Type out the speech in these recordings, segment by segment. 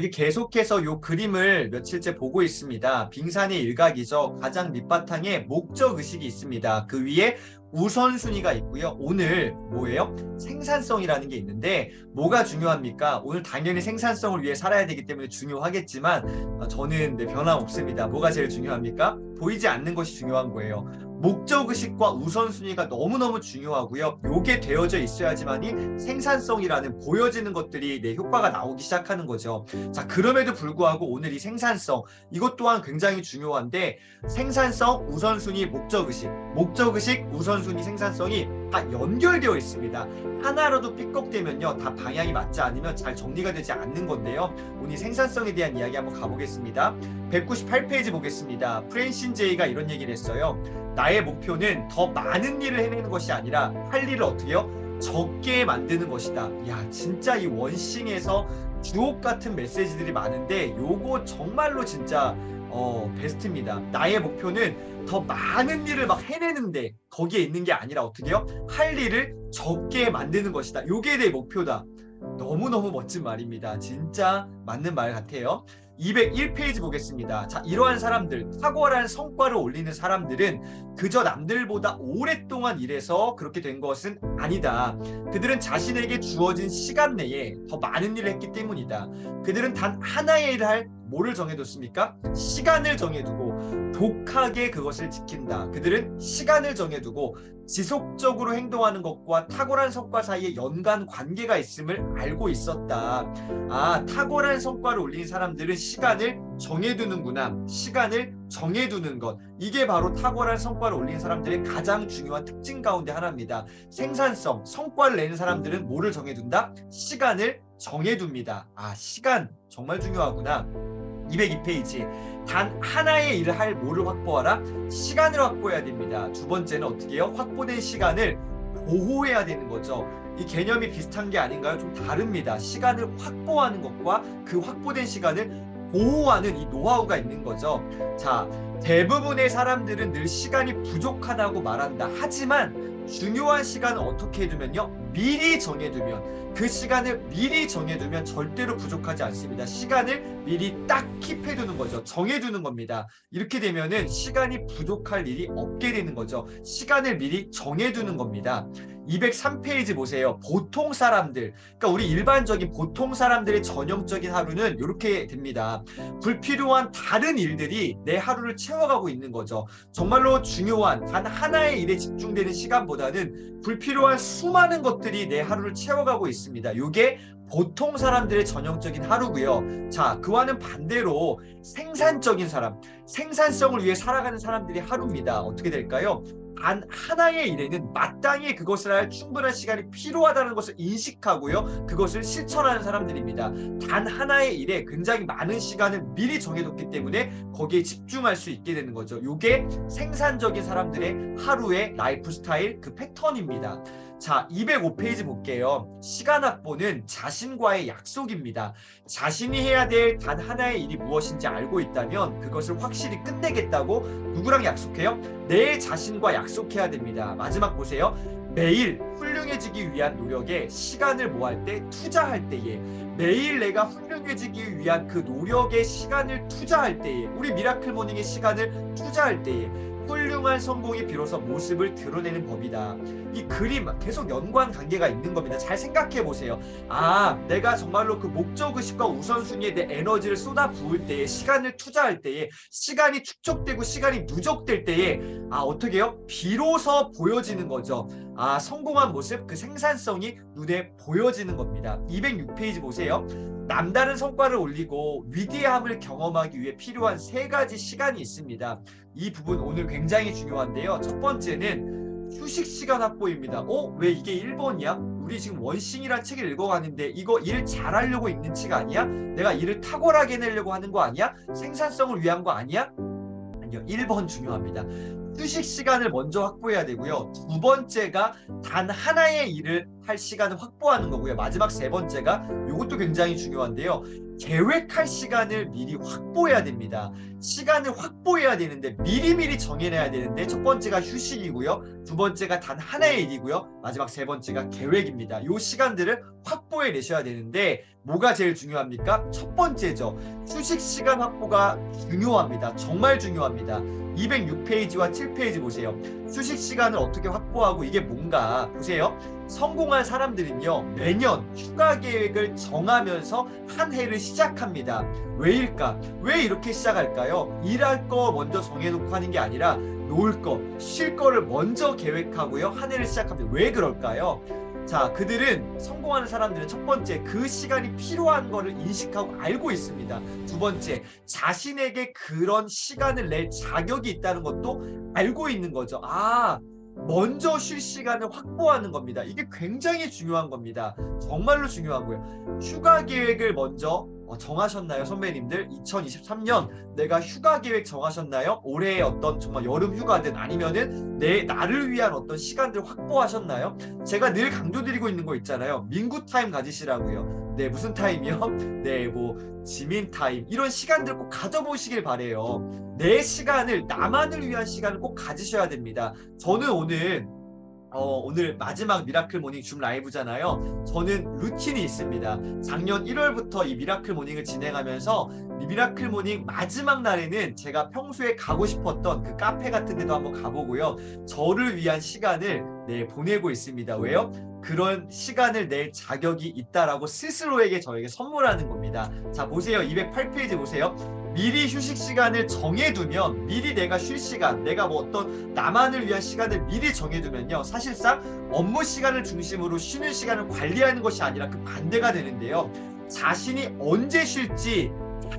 여기 계속해서 요 그림을 며칠째 보고 있습니다. 빙산의 일각이죠. 가장 밑바탕에 목적 의식이 있습니다. 그 위에 우선순위가 있고요. 오늘 뭐예요? 생산성이라는 게 있는데 뭐가 중요합니까? 오늘 당연히 생산성을 위해 살아야 되기 때문에 중요하겠지만 저는 변함없습니다. 뭐가 제일 중요합니까? 보이지 않는 것이 중요한 거예요. 목적의식과 우선순위가 너무너무 중요하고요. 요게 되어져 있어야지만이 생산성이라는 보여지는 것들이 내 효과가 나오기 시작하는 거죠. 자, 그럼에도 불구하고 오늘 이 생산성, 이것 또한 굉장히 중요한데 생산성, 우선순위, 목적의식, 우선순위, 생산성이 다 연결되어 있습니다. 하나라도 삐걱대면요, 다 방향이 맞지 않으면 잘 정리가 되지 않는 건데요. 오늘 생산성에 대한 이야기 한번 가보겠습니다. 198페이지 보겠습니다. 프랜신 제이가 이런 얘기를 했어요. 나의 목표는 더 많은 일을 해내는 것이 아니라 할 일을 어떻게 해요? 적게 만드는 것이다. 야, 진짜 이 원싱에서 주옥 같은 메시지들이 많은데 요거 정말로 진짜 베스트입니다. 나의 목표는 더 많은 일을 막 해내는데 거기에 있는 게 아니라 어떻게 해요? 할 일을 적게 만드는 것이다. 요게 내 목표다. 너무너무 멋진 말입니다. 진짜 맞는 말 같아요. 201페이지 보겠습니다. 자, 이러한 사람들, 탁월한 성과를 올리는 사람들은 그저 남들보다 오랫동안 일해서 그렇게 된 것은 아니다. 그들은 자신에게 주어진 시간 내에 더 많은 일을 했기 때문이다. 그들은 단 하나의 일을 할 뭐를 정해뒀습니까? 시간을 정해두고 독하게 그것을 지킨다. 그들은 시간을 정해두고 지속적으로 행동하는 것과 탁월한 성과 사이에 연관 관계가 있음을 알고 있었다. 아, 탁월한 성과를 올린 사람들은 시간을 정해두는구나. 시간을 정해두는 것. 이게 바로 탁월한 성과를 올린 사람들의 가장 중요한 특징 가운데 하나입니다. 생산성, 성과를 내는 사람들은 뭐를 정해둔다? 시간을 정해둡니다. 아, 시간 정말 중요하구나. 202페이지. 단 하나의 일을 할 뭐를 확보하라? 시간을 확보해야 됩니다. 두 번째는 어떻게 해요? 확보된 시간을 보호해야 되는 거죠. 이 개념이 비슷한 게 아닌가요? 좀 다릅니다. 시간을 확보하는 것과 그 확보된 시간을 보호하는 이 노하우가 있는 거죠. 자, 대부분의 사람들은 늘 시간이 부족하다고 말한다. 하지만 중요한 시간을 어떻게 해두면요? 미리 정해두면, 그 시간을 미리 정해두면 절대로 부족하지 않습니다. 시간을 미리 딱 킵해두는 거죠. 정해두는 겁니다. 이렇게 되면은 시간이 부족할 일이 없게 되는 거죠. 시간을 미리 정해두는 겁니다. 203페이지 보세요. 보통 사람들, 그러니까 우리 일반적인 보통 사람들의 전형적인 하루는 이렇게 됩니다. 불필요한 다른 일들이 내 하루를 채워가고 있는 거죠. 정말로 중요한 단 하나의 일에 집중되는 시간보다는 불필요한 수많은 것들이 내 하루를 채워가고 있습니다. 이게 보통 사람들의 전형적인 하루고요. 자, 그와는 반대로 생산적인 사람, 생산성을 위해 살아가는 사람들의 하루입니다. 어떻게 될까요? 단 하나의 일에는 마땅히 그것을 할 충분한 시간이 필요하다는 것을 인식하고요. 그것을 실천하는 사람들입니다. 단 하나의 일에 굉장히 많은 시간을 미리 정해뒀기 때문에 거기에 집중할 수 있게 되는 거죠. 이게 생산적인 사람들의 하루의 라이프 스타일 그 패턴입니다. 자, 205페이지 볼게요. 시간 확보는 자신과의 약속입니다. 자신이 해야 될 단 하나의 일이 무엇인지 알고 있다면 그것을 확실히 끝내겠다고 누구랑 약속해요? 내 자신과 약속해야 됩니다. 마지막 보세요. 매일 훌륭해지기 위한 노력에 시간을 뭐할 때? 투자할 때에, 매일 내가 훌륭해지기 위한 그 노력에 시간을 투자할 때에, 우리 미라클 모닝의 시간을 투자할 때에 훌륭한 성공이 비로소 모습을 드러내는 법이다. 이 그림 계속 연관 관계가 있는 겁니다. 잘 생각해 보세요. 아, 내가 정말로 그 목적의식과 우선순위에 내 에너지를 쏟아 부을 때에, 시간을 투자할 때에, 시간이 축적되고 시간이 누적될 때에 어떻게 해요? 비로소 보여지는 거죠. 아, 성공한 모습, 그 생산성이 눈에 보여지는 겁니다. 206페이지 보세요. 남다른 성과를 올리고 위대함을 경험하기 위해 필요한 세 가지 시간이 있습니다. 이 부분 오늘 굉장히 중요한데요. 첫 번째는 휴식 시간 확보입니다. 왜 이게 1번이야? 우리 지금 원싱이란 책을 읽어가는데 이거 일 잘하려고 읽는 책 아니야? 내가 일을 탁월하게 내려고 하는 거 아니야? 생산성을 위한 거 아니야? 아니요. 1번 중요합니다. 휴식 시간을 먼저 확보해야 되고요. 두 번째가 단 하나의 일을 할 시간을 확보하는 거고요. 마지막 세 번째가 이것도 굉장히 중요한데요. 계획할 시간을 미리 확보해야 됩니다. 시간을 확보해야 되는데 미리미리 정해놔야 되는데 첫 번째가 휴식이고요. 두 번째가 단 하나의 일이고요. 마지막 세 번째가 계획입니다. 이 시간들을 확보해 내셔야 되는데 뭐가 제일 중요합니까? 첫 번째죠. 휴식 시간 확보가 중요합니다. 정말 중요합니다. 206페이지와 7페이지 보세요. 휴식 시간을 어떻게 확보하고 이게 뭔가 보세요. 성공한 사람들은요, 매년 휴가 계획을 정하면서 한 해를 시작합니다. 왜일까? 왜 이렇게 시작할까요? 일할 거 먼저 정해놓고 하는 게 아니라 놀 거, 쉴 거를 먼저 계획하고요. 한 해를 시작합니다. 왜 그럴까요? 자, 그들은 성공하는 사람들은 첫 번째, 그 시간이 필요한 거를 인식하고 알고 있습니다. 두 번째, 자신에게 그런 시간을 낼 자격이 있다는 것도 알고 있는 거죠. 먼저 쉴 시간을 확보하는 겁니다. 이게 굉장히 중요한 겁니다. 정말로 중요하고요. 휴가 계획을 먼저 정하셨나요, 선배님들? 2023년 내가 휴가 계획 정하셨나요? 올해의 어떤 정말 여름 휴가든 아니면은 나를 위한 어떤 시간들 확보하셨나요? 제가 늘 강조드리고 있는 거 있잖아요. 민구 타임 가지시라고요. 네, 무슨 타임이요? 네, 뭐 지민 타임 이런 시간들 꼭 가져보시길 바래요. 내 시간을 나만을 위한 시간을 꼭 가지셔야 됩니다. 저는 오늘 마지막 미라클 모닝 줌 라이브잖아요. 저는 루틴이 있습니다. 작년 1월부터 이 미라클 모닝을 진행하면서 이 미라클 모닝 마지막 날에는 제가 평소에 가고 싶었던 그 카페 같은 데도 한번 가보고요. 저를 위한 시간을 보내고 있습니다. 왜요? 그런 시간을 낼 자격이 있다라고 스스로에게 저에게 선물하는 겁니다. 자, 보세요. 208페이지 보세요. 미리 휴식 시간을 정해두면 미리 내가 쉴 시간, 내가 뭐 어떤 나만을 위한 시간을 미리 정해두면요. 사실상 업무 시간을 중심으로 쉬는 시간을 관리하는 것이 아니라 그 반대가 되는데요. 자신이 언제 쉴지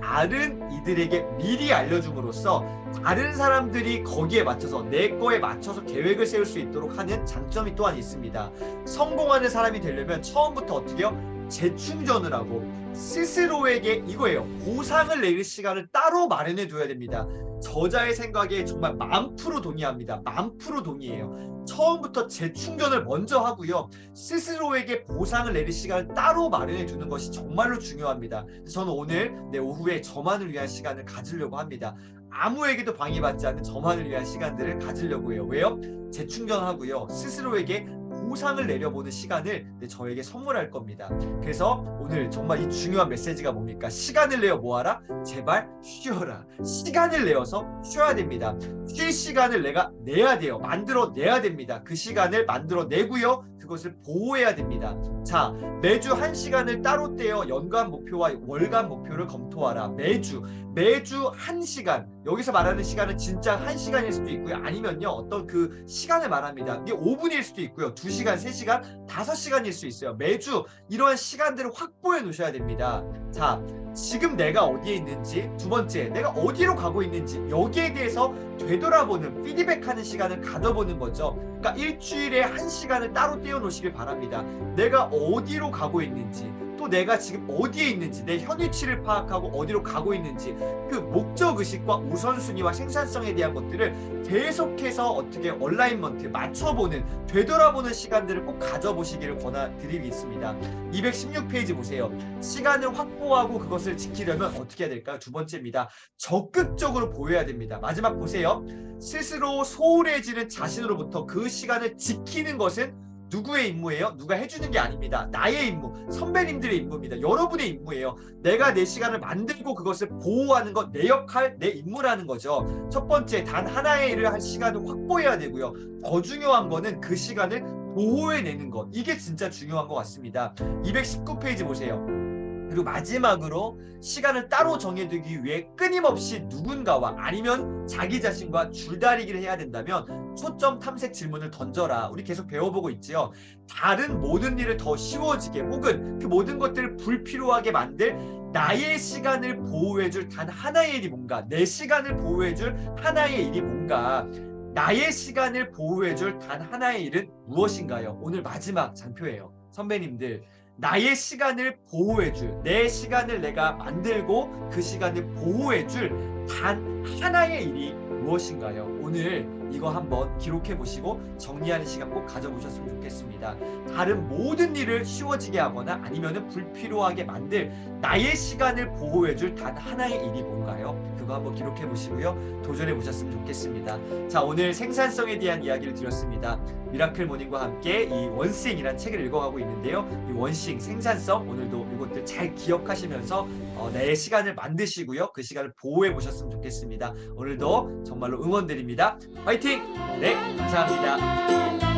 다른 이들에게 미리 알려줌으로써 다른 사람들이 거기에 맞춰서 내 거에 맞춰서 계획을 세울 수 있도록 하는 장점이 또한 있습니다. 성공하는 사람이 되려면 처음부터 어떻게 해요? 재충전을 하고 스스로에게 이거예요. 보상을 내릴 시간을 따로 마련해 둬야 됩니다. 저자의 생각에 정말 10,000% 동의합니다. 10,000% 동의해요. 처음부터 재충전을 먼저 하고요. 스스로에게 보상을 내릴 시간을 따로 마련해 두는 것이 정말로 중요합니다. 저는 오늘 오후에 저만을 위한 시간을 가지려고 합니다. 아무에게도 방해받지 않는 저만을 위한 시간들을 가지려고 해요. 왜요? 재충전하고요. 스스로에게 보상을 내려보는 시간을 저에게 선물할 겁니다. 그래서 오늘 정말 이 중요한 메시지가 뭡니까? 시간을 내어 뭐하라? 제발 쉬어라. 시간을 내어서 쉬어야 됩니다. 쉴 시간을 내가 내야 돼요. 만들어내야 됩니다. 그 시간을 만들어내고요. 그것을 보호해야 됩니다. 자, 매주 1시간을 따로 떼어 연간 목표와 월간 목표를 검토하라. 매주 1시간. 여기서 말하는 시간은 진짜 1시간일 수도 있고요. 아니면요. 어떤 그 시간을 말합니다. 이게 5분일 수도 있고요. 2시간, 3시간, 5시간일 수 있어요. 매주 이러한 시간들을 확보해 놓으셔야 됩니다. 자, 지금 내가 어디에 있는지, 두 번째, 내가 어디로 가고 있는지 여기에 대해서 되돌아보는 피드백하는 시간을 가져보는 거죠. 그러니까 일주일에 1시간을 따로 떼어 놓으시길 바랍니다. 내가 어디로 가고 있는지, 또 내가 지금 어디에 있는지, 내 현 위치를 파악하고 어디로 가고 있는지, 그 목적의식과 우선순위와 생산성에 대한 것들을 계속해서 어떻게 얼라인먼트 맞춰보는, 되돌아보는 시간들을 꼭 가져보시기를 권해드리겠습니다. 216페이지 보세요. 시간을 확보하고 그것을 지키려면 어떻게 해야 될까요? 두 번째입니다. 적극적으로 보여야 됩니다. 마지막 보세요. 스스로 소홀해지는 자신으로부터 그 시간을 지키는 것은 누구의 임무예요? 누가 해주는 게 아닙니다. 나의 임무, 선배님들의 임무입니다. 여러분의 임무예요. 내가 내 시간을 만들고 그것을 보호하는 것, 내 역할, 내 임무라는 거죠. 첫 번째, 단 하나의 일을 할 시간을 확보해야 되고요. 더 중요한 거는 그 시간을 보호해내는 것. 이게 진짜 중요한 것 같습니다. 219페이지 보세요. 그리고 마지막으로 시간을 따로 정해두기 위해 끊임없이 누군가와 아니면 자기 자신과 줄다리기를 해야 된다면 초점 탐색 질문을 던져라. 우리 계속 배워보고 있지요. 다른 모든 일을 더 쉬워지게 혹은 그 모든 것들을 불필요하게 만들 나의 시간을 보호해줄 단 하나의 일이 뭔가, 내 시간을 보호해줄 하나의 일이 뭔가, 나의 시간을 보호해줄 단 하나의 일은 무엇인가요? 오늘 마지막 장표예요. 선배님들, 나의 시간을 보호해줄, 내 시간을 내가 만들고 그 시간을 보호해줄 단 하나의 일이 무엇인가요? 오늘 이거 한번 기록해 보시고 정리하는 시간 꼭 가져보셨으면 좋겠습니다. 다른 모든 일을 쉬워지게 하거나 아니면 불필요하게 만들 나의 시간을 보호해줄 단 하나의 일이 뭔가요? 그거 한번 기록해 보시고요. 도전해 보셨으면 좋겠습니다. 자, 오늘 생산성에 대한 이야기를 드렸습니다. 미라클 모닝과 함께 이 원싱이라는 책을 읽어가고 있는데요. 이 원싱, 생산성, 오늘도 이것들 잘 기억하시면서 내 시간을 만드시고요. 그 시간을 보호해 보셨으면 좋겠습니다. 오늘도 정말로 응원드립니다. 화이팅! 네, 감사합니다.